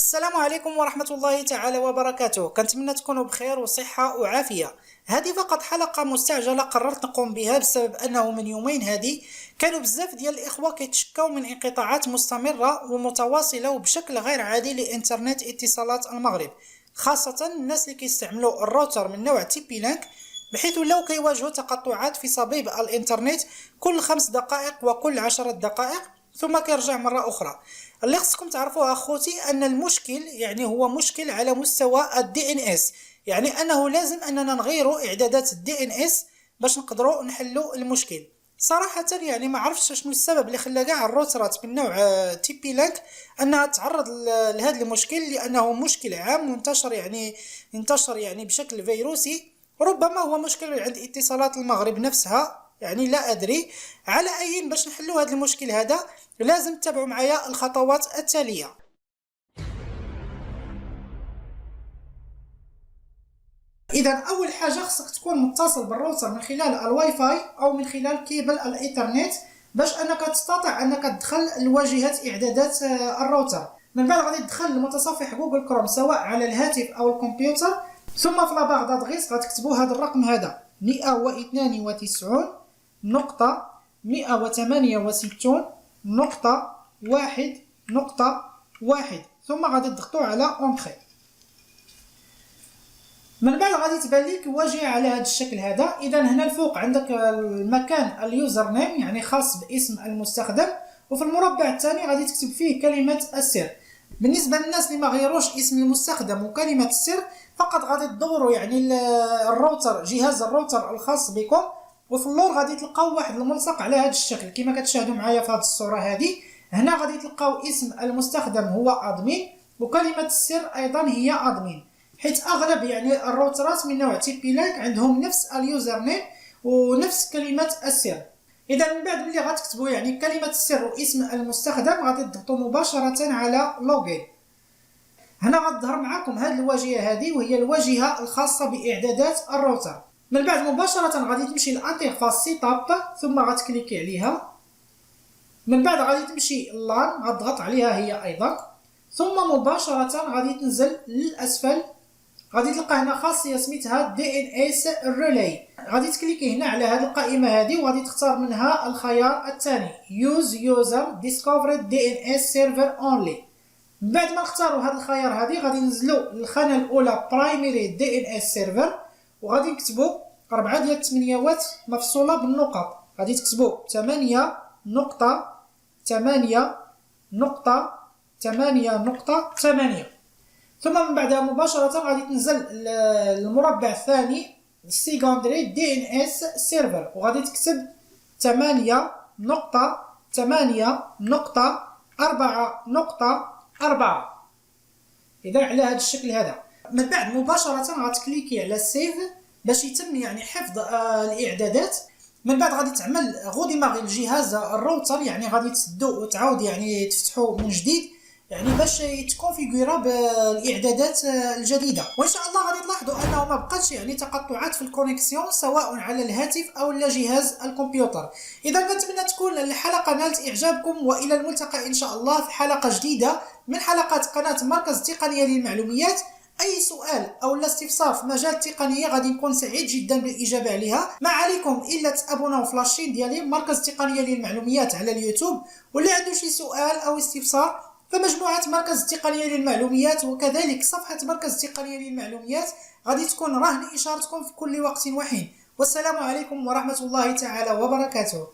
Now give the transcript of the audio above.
السلام عليكم ورحمة الله تعالى وبركاته. كنتمنى تكونوا بخير وصحة وعافية. هذه فقط حلقة مستعجلة قررت نقوم بها بسبب أنه من يومين هذه كانوا بزاف ديال الإخوة كيتشكاو من انقطاعات مستمرة ومتواصلة وبشكل غير عادي لإنترنت اتصالات المغرب، خاصة الناس اللي كيستعملوا الراوتر من نوع تي بي لينك، بحيث لو كيواجهوا تقطعات في صبيب الإنترنت كل 5 دقائق وكل 10 دقائق ثم كيرجع مرة أخرى. اللي خصكم تعرفوها اخوتي ان المشكل هو مشكل على مستوى الدي ان اس، انه لازم اننا نغيروا اعدادات الدي ان اس باش نقدروا نحلوا المشكل. صراحه ما عرفتش شنو السبب اللي خلى كاع الروترات من نوع تي بي لينك انها تعرض لهذا المشكل، لانه مشكل عام منتشر انتشر بشكل فيروسي. ربما هو مشكل عند اتصالات المغرب نفسها، لا ادري. على اي باش نحلوا هذا المشكل هذا لازم تتبعوا معايا الخطوات التالية. اذا اول حاجه خصك تكون متصل بالراوتر من خلال الواي فاي او من خلال كيبل الايثرنت باش انك تستطيع انك تدخل الواجهه اعدادات الراوتر. من بعد غادي تدخل لمتصفح جوجل كروم سواء على الهاتف او الكمبيوتر، ثم في لاباغ دادغيس غتكتبوا هذا الرقم هذا 192.168.1.1، ثم غادي تضغطوا على اونتري. من بعد غادي تبان لك واجهه على هذا الشكل هذا. اذا هنا الفوق عندك المكان اليوزر نيم خاص باسم المستخدم، وفي المربع الثاني غادي تكتب فيه كلمه السر. بالنسبه للناس اللي ما غيروش اسم المستخدم وكلمه السر فقط غادي تدوروا الراوتر، جهاز الراوتر الخاص بكم، وفي اللور غادي تلقاو واحد الملصق على هذا الشكل كما كتشاهدوا معايا في هذه الصوره هذه. هنا غادي تلقاو اسم المستخدم هو ادمين، وكلمه السر ايضا هي ادمين، حيث اغلب الراوترات من نوع تي بي لينك عندهم نفس اليوزر نيم ونفس كلمه السر. اذا من بعد ملي غتكتبوا كلمه السر واسم المستخدم غادي تضغطوا مباشره على لوغين. هنا غتظهر معكم هذه الواجهه هذه، وهي الواجهه الخاصه باعدادات الراوتر. من بعد مباشره غادي تمشي لانترفاس سيت اب، ثم غتكليكي عليها. من بعد غادي تمشي لان، غتضغط عليها هي ايضا، ثم مباشره غادي تنزل للاسفل. غادي تلقى هنا خاصيه سميتها دي ان اس ريلي، غادي تكليكي هنا على هذه القائمه هذه وغادي تختار منها الخيار الثاني يوز يوزر ديسكفرد دي ان اس سيرفر اونلي. من بعد ما نختاروا هذا الخيار هذه غادي ننزلوا للخانه الاولى برايمري دي ان اس سيرفر، وغادي نكتبوا 4 ديال التمنيات مفصوله بالنقط. غادي تكتبوا 8.8.8.8، ثم من بعدها مباشره غادي تنزل المربع الثاني السيكوندري دي ان اس سيرفر، وغادي تكتب 8.8.4.4. اذا على هذا الشكل هذا. من بعد مباشره غتكليكي على سيف باش يتم حفظ الاعدادات. من بعد غادي تعمل غوديماغي الجهاز الراوتر، غادي تسدو وتعاود تفتحو من جديد باش يتكونفيغورا بالاعدادات الجديده. وان شاء الله غادي تلاحظوا انه ما بقاش تقطعات في الكونيكسيون سواء على الهاتف او جهاز الكمبيوتر. اذا كنتمنى تكون الحلقه نالت اعجابكم، والى الملتقى ان شاء الله في حلقه جديده من حلقات قناه مركز تقنيه للمعلومات. اي سؤال او استفسار في مجال التقنيه غادي نكون سعيد جدا بالاجابه عليها. ما عليكم الا تابوناو في لاشين ديالي مركز تقنيه للمعلومات على اليوتيوب، واللي عنده شي سؤال او استفسار فمجموعه مركز التقنيه للمعلومات وكذلك صفحه مركز التقنيه للمعلومات غادي تكون رهن اشارتكم في كل وقت وحين. والسلام عليكم ورحمه الله تعالى وبركاته.